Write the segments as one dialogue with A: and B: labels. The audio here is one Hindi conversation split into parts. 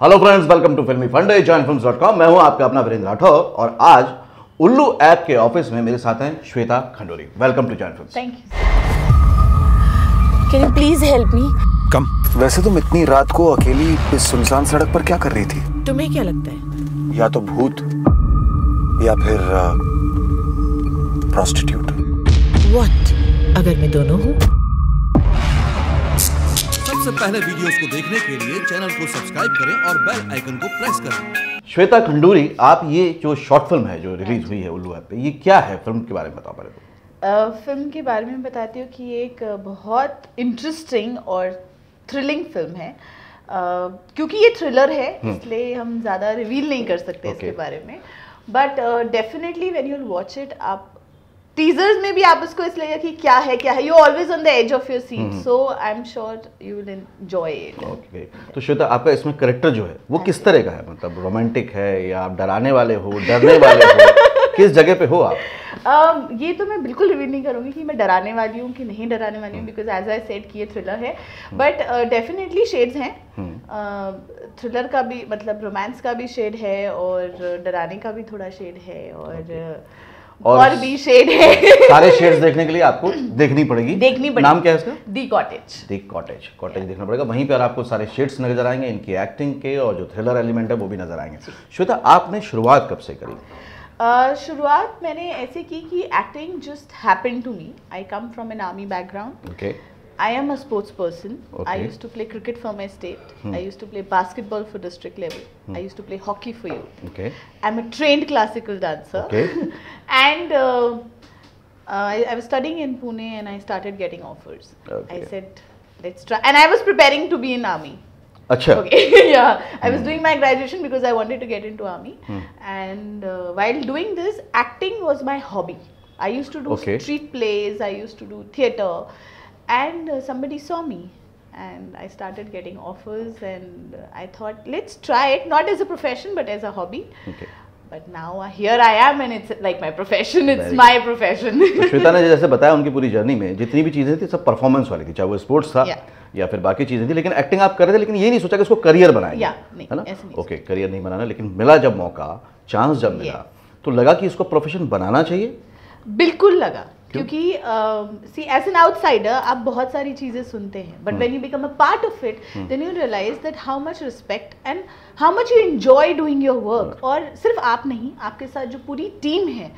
A: हेलो फ्रेंड्स, वेलकम टू फिल्मी फंडे joinfilms.com। मैं हूं आपका अपना वीरेंद्र राठौर और आज उल्लू ऐप के ऑफिस में मेरे साथ हैं Shweta Khanduri. Welcome to join films.
B: Thank you. Can you please help me?
C: Come. वैसे तुम इतनी रात को अकेली इस सुनसान सड़क पर क्या कर रही थी?
B: तुम्हें क्या लगता है?
C: या तो भूत या फिर प्रोस्टिट्यूट।
B: व्हाट अगर मैं दोनों हूँ?
D: सबसे पहले वीडियोस को देखने के लिए चैनल को सब्सक्राइब करें और बेल आइकन को प्रेस करें।
A: श्वेता खंडूरी, आप ये जो शॉर्ट फिल्म है जो रिलीज हुई है उल्लू ऐप पे, ये क्या है? फिल्म के बारे में बताओ पहले तो।
E: फिल्म के बारे में बताती हूँ कि ये एक बहुत इंटरेस्टिंग और थ्रिलिंग फिल्म है। क्योंकि ये थ्रिलर है इसलिए हम ज़्यादा रिवील नहीं कर सकते इसके बारे में, but definitely when you will watch it, आप टीजर्स में भी आप उसको इसलिए लगेगा कि क्या है, you always on the edge of your seat, so I am sure you will enjoy it. Okay,
A: तो श्वेता, आपका इसमें कैरेक्टर जो है वो किस तरह का है? मतलब रोमांटिक है या आप डराने वाले हो, डरने वाले हो, किस जगह पे हो आप?
E: ये तो मैं बिल्कुल रिवील नहीं करूँगी कि मैं डराने वाली हूँ कि नहीं डराने वाली हूँ, बिकॉज एज आई सेड कि ये थ्रिलर है, बट डेफिनेटली शेड्स हैं। थ्रिलर का भी, मतलब रोमांस का भी शेड है और डराने का भी थोड़ा शेड है और भी शेड है।
A: सारे शेड्स देखने के लिए आपको देखनी पड़ेगी। नाम क्या है इसका?
E: दी कॉटेज।
A: दी कॉटेज। कॉटेज देखना पड़ेगा, वहीं पर आपको सारे शेड्स नजर आएंगे, इनकी एक्टिंग के और जो थ्रिलर एलिमेंट है वो भी नजर आएंगे। श्वेता, आपने शुरुआत कब से करी?
E: शुरुआत मैंने ऐसे की कि acting just happened to me. I come from an army background.
A: Okay.
E: I am a sports person. I used to play cricket for my state. I used to play basketball for district level. I used to play hockey for you.
A: Okay.
E: I'm a trained classical dancer.
A: Okay.
E: And I was studying in Pune and I started getting offers.
A: Okay.
E: I said, let's try. And I was preparing to be in army.
A: Acha.
E: Okay. Yeah. I was doing my graduation because I wanted to get into army. And while doing this, acting was my hobby. I used to do street plays. I used to do theatre. And somebody saw me and I started getting offers and I thought, let's try it, not as a profession but as a hobby. Okay. But now here I am and it's like my profession. It's my profession.
A: तो श्वेता ने जैसे बताया, उनकी पूरी जर्नी में जितनी भी चीजें थी सब परफॉर्मेंस वाली थी, चाहे वो स्पोर्ट्स था या फिर बाकी चीजें थी, लेकिन एक्टिंग आप कर रहे थे, लेकिन ये नहीं सोचा कि इसको करियर बनाएंगे, है ना? ओके, करियर नहीं बनाना, लेकिन मिला जब मौका, चांस जब मिला, तो लगा कि इसको प्रोफेशन बनाना चाहिए।
E: बिल्कुल लगा, क्योंकि सी एज एन आउटसाइडर आप बहुत सारी चीज़ें सुनते हैं, but when you become a part of it then you realize that how much respect and how much you enjoy doing your work. और सिर्फ आप नहीं, आपके साथ जो पूरी टीम है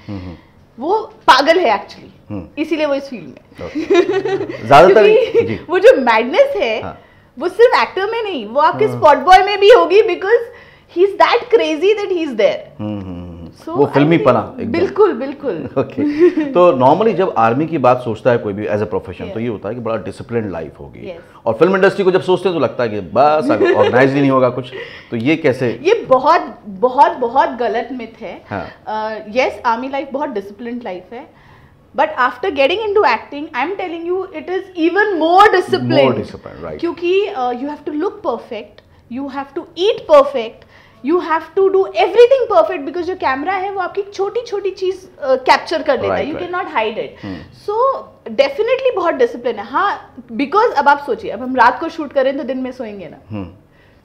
E: वो पागल है एक्चुअली, इसीलिए वो इस फील्ड में ज्यादातर वो जो मैडनेस है वो सिर्फ एक्टर में नहीं, वो आपके स्पॉट बॉय में भी होगी, because he is that crazy that he is there.
A: वो फिल्मी पना।
E: बिल्कुल बिल्कुल।
A: ओके। तो नॉर्मली जब आर्मी की बात सोचता है कोई भी एज ए प्रोफेशन, तो ये होता है कि बड़ा डिसिप्लिन लाइफ होगी, और फिल्म इंडस्ट्री को जब सोचते हैं तो लगता है कि बस ऑर्गेनाइज ही नहीं होगा कुछ। तो ये कैसे?
E: ये बहुत बहुत बहुत गलत मिथ है। यस, आर्मी लाइफ बहुत डिसिप्लिन लाइफ है, but after getting into acting I am telling you it is even more discipline, क्योंकि you have to look perfect, you have to eat perfect, you have to do everything perfect, because जो कैमरा है वो आपकी छोटी छोटी चीज कैप्चर कर लेता है, you can not hide it. So definitely बहुत डिसिप्लिन है। हाँ, बिकॉज अब आप सोचिए, अब हम रात को शूट करें तो दिन में सोएंगे ना,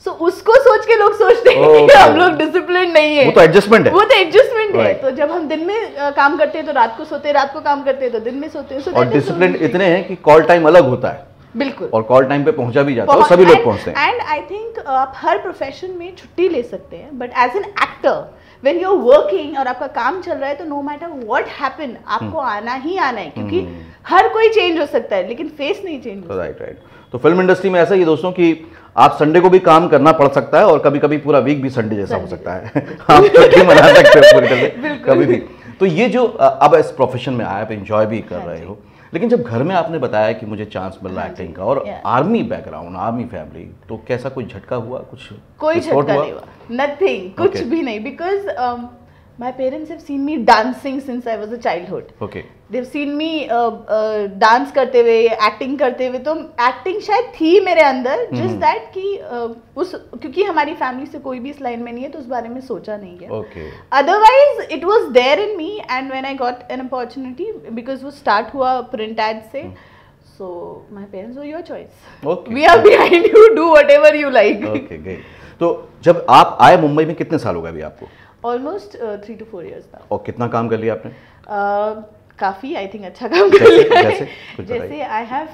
E: सो उसको सोच के लोग सोचते हैं कि हम लोग डिसिप्लिन नहीं है।
A: वो तो एडजस्टमेंट है,
E: वो तो एडजस्टमेंट है। तो जब हम दिन में काम करते हैं तो रात को सोते हैं, रात को काम करते हैं तो दिन में सोते हैं।
A: और डिसिप्लिन इतने हैं कि कॉल टाइम अलग होता है।
E: बिल्कुल।
A: और कॉल टाइम पे पहुंचा भी जाता है, सभी लोग पहुंचते हैं।
E: एंड आई थिंक आप हर प्रोफेशन में छुट्टी ले सकते हैं, but as an actor when you are working और आपका काम चल रहा है, तो नो मैटर व्हाट हैपन आपको आना ही आना है, क्योंकि हर कोई चेंज हो सकता है लेकिन फेस नहीं चेंज हो सकता।
A: राइट। तो फिल्म इंडस्ट्री में ऐसा ही दोस्तों कि आप संडे को भी काम करना पड़ सकता है और कभी कभी पूरा वीक भी संडे जैसा हो सकता है। आप छुट्टी मना सकते हो पूरी तरह कभी भी। तो ये जो अब इस प्रोफेशन में आए, आप एंजॉय भी कर रहे हो, लेकिन जब घर में आपने बताया कि मुझे चांस मिल रहा है एक्टिंग का, और आर्मी बैकग्राउंड, आर्मी फैमिली, तो कैसा कोई झटका हुआ? कुछ
E: कोई झटका नहीं हुआ, नथिंग, कुछ भी नहीं, because my parents have seen me dancing since I was a childhood.
A: Okay.
E: They've seen me dance करते हुए, एक्टिंग करते हुए, तो एक्टिंग शायद थी मेरे अंदर, just that कि क्योंकि हमारी फैमिली से कोई भी इस लाइन में नहीं है तो उस बारे में सोचा नहीं है।
A: Okay.
E: Otherwise it was there in me, and when I got an opportunity, because वो start हुआ print ad से, so my parents were your choice.
A: Okay.
E: We are behind you, do whatever you like.
A: Okay, great. तो जब आप आए मुंबई में कितने साल हो गए अभी आपको?
E: Almost 3 to 4 years now.
A: और कितना काम कर लिया आपने?
E: काफी आई थिंक अच्छा काम कर लिया है.
A: जैसे
E: I have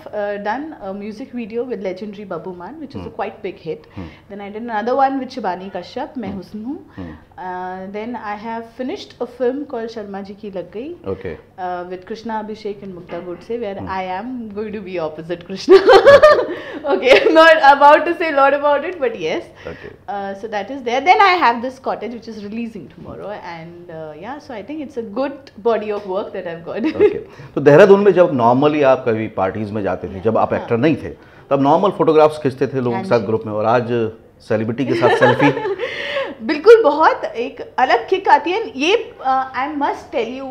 E: done a music video with legendary Babbu Maan which is a quite big hit. Then I did another one with Shibani Kashyap, Main Husn Hoon. Then I have finished a film called Sharma ji Ki Lag Gai,
A: okay,
E: with Krishna Abhishek and Mukta Godse, where I am going to be opposite Krishna. Okay, not about to say a lot about it, but yes.
A: Okay.
E: So that is there. Then I have this cottage which is releasing tomorrow, and yeah, so I think it's a good body of work that I've got.
A: Okay. तो देहरादून में जब नॉर्मली आप कभी पार्टीज में जाते थे, जब आप एक्टर नहीं थे, तब नॉर्मल फोटोग्राफ्स खींचते थे लोगों के साथ ग्रुप में, और आज सेलिब्रिटी के साथ सेल्फी.
E: बिल्कुल, बहुत एक अलग किक आती है. ये आई मस्ट टेल यू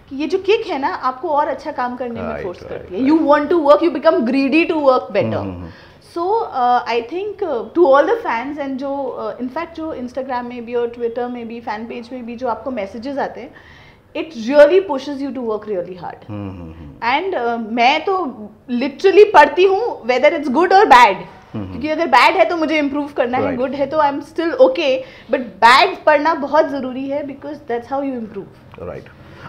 E: कि ये जो किक है ना, आपको और अच्छा काम करने में फोर्स करती है. You want to work, you become greedy to work better. So I think to all the fans, and जो इनफैक्ट जो इंस्टाग्राम में भी और ट्विटर में भी, फैन पेज में भी जो आपको मैसेजेस आते हैं, it really pushes you to work really hard. And मैं तो लिटरली पढ़ती हूँ वेदर इट्स गुड और बैड, क्योंकि अगर बैड है तो मुझे इम्प्रूव करना है, गुड है तो I am still okay, but bad पढ़ना बहुत जरूरी है, because that's how you improve.
A: Right.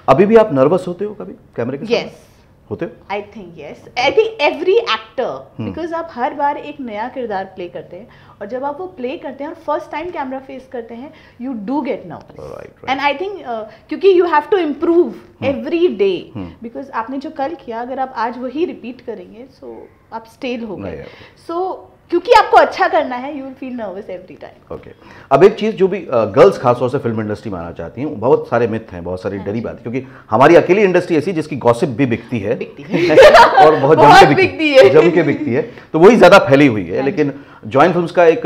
A: अभी भी आप नर्वस होते हो कभी कैमरे के साथ?
E: Yes.
A: होते हो?
E: I think yes. I think every actor, because आप हर बार एक नया किरदार प्ले करते हैं, और जब आप वो प्ले करते हैं और फर्स्ट टाइम कैमरा फेस करते हैं, you do get nervous. And I think क्योंकि you have to improve every day, because आपने जो कल किया, अगर आप आज वही रिपीट करेंगे, सो आप स्टेल हो गए. सो क्योंकि आपको अच्छा करना है, you will feel nervous every time.
A: Okay. अब एक चीज जो भी गर्ल्स खासतौर से फिल्म इंडस्ट्री में आना चाहती हैं, बहुत सारे मिथ हैं, बहुत सारी डरी बात, क्योंकि हमारी अकेली इंडस्ट्री ऐसी जिसकी गॉसिप भी बिकती है और बहुत जम के बिकती है, तो वही ज्यादा फैली हुई है. लेकिन जॉइन फिल्म्स का एक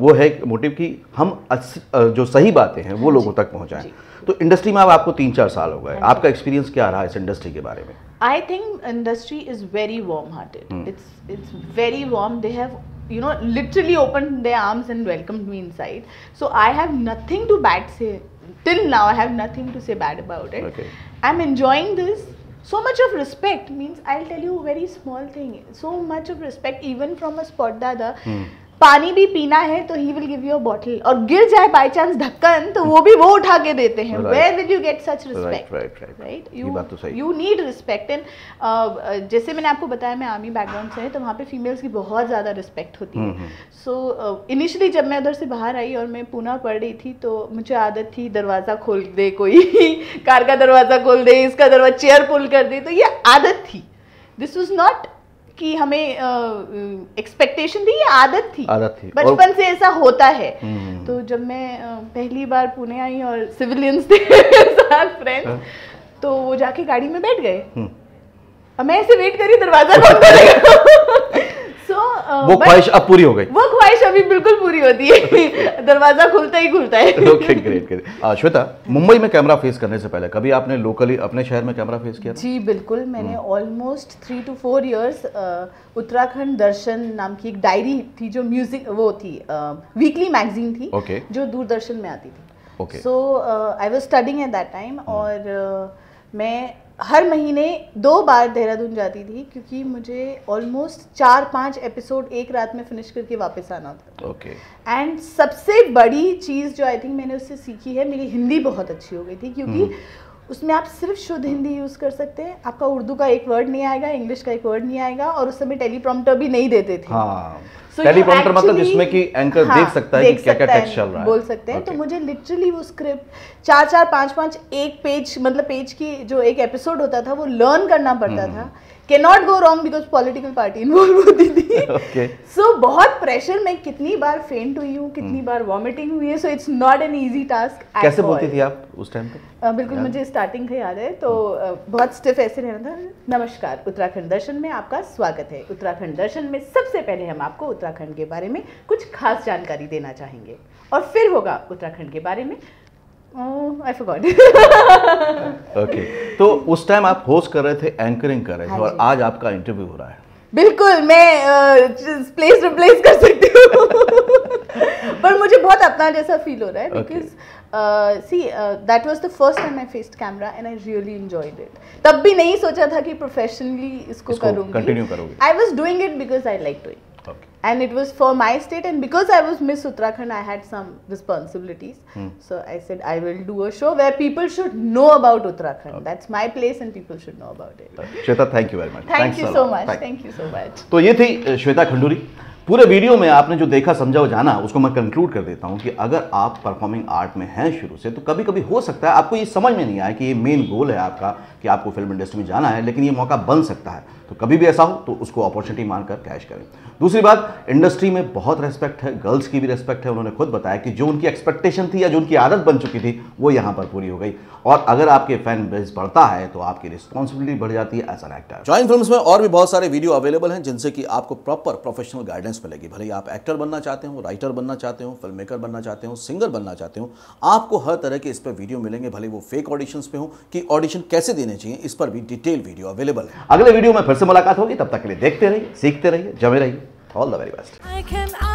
A: वो है मोटिव कि हम जो सही बातें हैं वो लोगों तक पहुंचाएं. तो इंडस्ट्री में अब आपको 3-4 साल हो गए, आपका एक्सपीरियंस क्या रहा इस इंडस्ट्री के बारे में?
E: I think industry is very warm-hearted. It's very warm. They have, you know, literally opened their arms and welcomed me inside. So I have nothing to bad say. Till now, I have nothing to say bad about it.
A: Okay.
E: I'm enjoying this. So much of respect means, I'll tell you a very small thing. So much of respect, even from a spot dada. पानी भी पीना है तो he will give you a bottle, और गिर जाए बाय चांस ढक्कन तो वो भी वो उठा के देते हैं. Where will you get such respect? Right. You need respect. And जैसे मैंने आपको बताया, मैं आर्मी बैकग्राउंड से है, तो वहाँ पे फीमेल्स की बहुत ज़्यादा रिस्पेक्ट होती है. सो इनिशियली जब मैं उधर से बाहर आई और मैं पूना पढ़ रही थी, तो मुझे आदत थी दरवाज़ा खोल दे कोई, कार का दरवाज़ा खोल दे, इसका दरवाजा चेयर पुल कर दे, तो ये आदत थी. दिस वॉज नॉट कि हमें एक्सपेक्टेशन थी, ये आदत थी. बचपन से ऐसा होता है. तो जब मैं पहली बार पुणे आई और सिविलियंस थे साथ फ्रेंड्स, तो वो जाके गाड़ी में बैठ गए, अब मैं ऐसे वेट करी दरवाजा कौन खोलेगा. वो
A: ख्वाहिश अब पूरी हो गई.
E: वो ख्वाहिश अभी बिल्कुल पूरी होती है. दरवाजा खुलता ही खुलता है.
A: Okay, great. श्वेता, मुंबई में कैमरा फेस करने से पहले कभी आपने लोकली अपने शहर में कैमरा फेस किया?
E: जी बिल्कुल. मैंने ऑलमोस्ट 3 to 4 years उत्तराखंड दर्शन नाम की एक डायरी थी, जो म्यूजिक वो थी, वीकली मैगजीन थी, जो दूरदर्शन में आती थी. So I was studying at that time, और मैं हर महीने 2 बार देहरादून जाती थी, क्योंकि मुझे ऑलमोस्ट 4-5 एपिसोड एक रात में फिनिश करके वापस आना था.
A: ओके.
E: एंड सबसे बड़ी चीज़ जो आई थिंक मैंने उससे सीखी है, मेरी हिंदी बहुत अच्छी हो गई थी, क्योंकि उसमें आप सिर्फ शुद्ध हिंदी यूज़ कर सकते हैं. आपका उर्दू का एक वर्ड नहीं आएगा, इंग्लिश का एक वर्ड नहीं आएगा, और उस समय टेलीप्रॉम्प्टर भी नहीं देते थे.
A: हाँ. टेलीप्रॉम्प्टर मतलब जिसमें कि एंकर देख सकता है कि क्या-क्या टेक्स्ट चल रहा है,
E: बोल सकते हैं. तो मुझे लिटरली वो स्क्रिप्ट 4-4, 5-5 एक पेज, मतलब पेज की जो एक एपिसोड होता था, वो लर्न करना पड़ता था. Cannot go wrong because political party involve होती थी. सो बहुत प्रेशर. मैं कितनी बार फेंट हुई हूँ, कितनी बार वॉमिटिंग हुई है. So it's not an easy task.
A: कैसे बोलती थी आप उस टाइम पे?
E: बिल्कुल, मुझे स्टार्टिंग का याद है. तो बहुत स्टिफ ऐसे रहना था. नमस्कार, उत्तराखंड दर्शन में आपका स्वागत है. उत्तराखंड दर्शन में सबसे पहले हम आपको उत्तराखंड के बारे में कुछ खास जानकारी देना चाहेंगे, और फिर होगा उत्तराखंड के बारे में. I forgot.
A: Okay. तो उस टाइम आप होस्ट कर रहे थे, एंकरिंग कर रहे थे, और आज आपका इंटरव्यू हो रहा है.
E: बिल्कुल, मैं प्लेस रिप्लेस कर सकती हूँ, पर मुझे बहुत अपना जैसा फील हो रहा है, because see that was the first time I faced camera and I really enjoyed it. तब भी नहीं सोचा था कि प्रोफेशनली इसको करूँगी,
A: कंटिन्यू करूँगी.
E: I was doing it because I like doing. And it was for my state, and because I was Miss Uttarakhand, I had some responsibilities. So I said I will do a show where people should know about Uttarakhand. That's my place and people should know about it.
A: Shweta, thank you very much.
E: Thank you so much. Thank you so much.
A: तो ये थी श्वेता खंडूरी। पूरे वीडियो में आपने जो देखा, समझा और जाना, उसको मैं कंक्लूड कर देता हूं कि अगर आप परफॉर्मिंग आर्ट में हैं शुरू से, तो कभी कभी हो सकता है आपको ये समझ में नहीं आए कि ये मेन गोल है आपका कि आपको फिल्म इंडस्ट्री में जाना है, लेकिन ये मौका बन सकता है। तो कभी भी ऐसा हो तो उसको अपॉर्चुनिटी मानकर कैश करें। दूसरी बात, इंडस्ट्री में बहुत रेस्पेक्ट है, गर्ल्स की भी रेस्पेक्ट है। उन्होंने खुद बताया कि जो उनकी एक्सपेक्टेशन थी या जो उनकी आदत बन चुकी थी वो यहाँ पर पूरी हो गई। और अगर आपके फैन बेस बढ़ता है तो आपकी रिस्पॉन्सिबिलिटी बढ़ जाती है as an actor.
D: Join films में और भी बहुत सारे वीडियो अवेलेबल हैं जिनसे कि आपको प्रॉपर प्रोफेशनल गाइडेंस मिलेगी। भले ही आप एक्टर बनना चाहते हो, राइटर बनना चाहते हो, फिल्म मेकर बनना चाहते हो, सिंगर बनना चाहते हो, आपको हर तरह के इस पर वीडियो मिलेंगे। भले वो फेक ऑडिशंस पे हो कि ऑडिशन कैसे देने चाहिए, इस पर भी डिटेल वीडियो अवेलेबल है।
A: अगले वीडियो में फिर से मुलाकात होगी, तब तक के लिए देखते रहिए, सीखते रहिए, जमे रहिए। All the very best.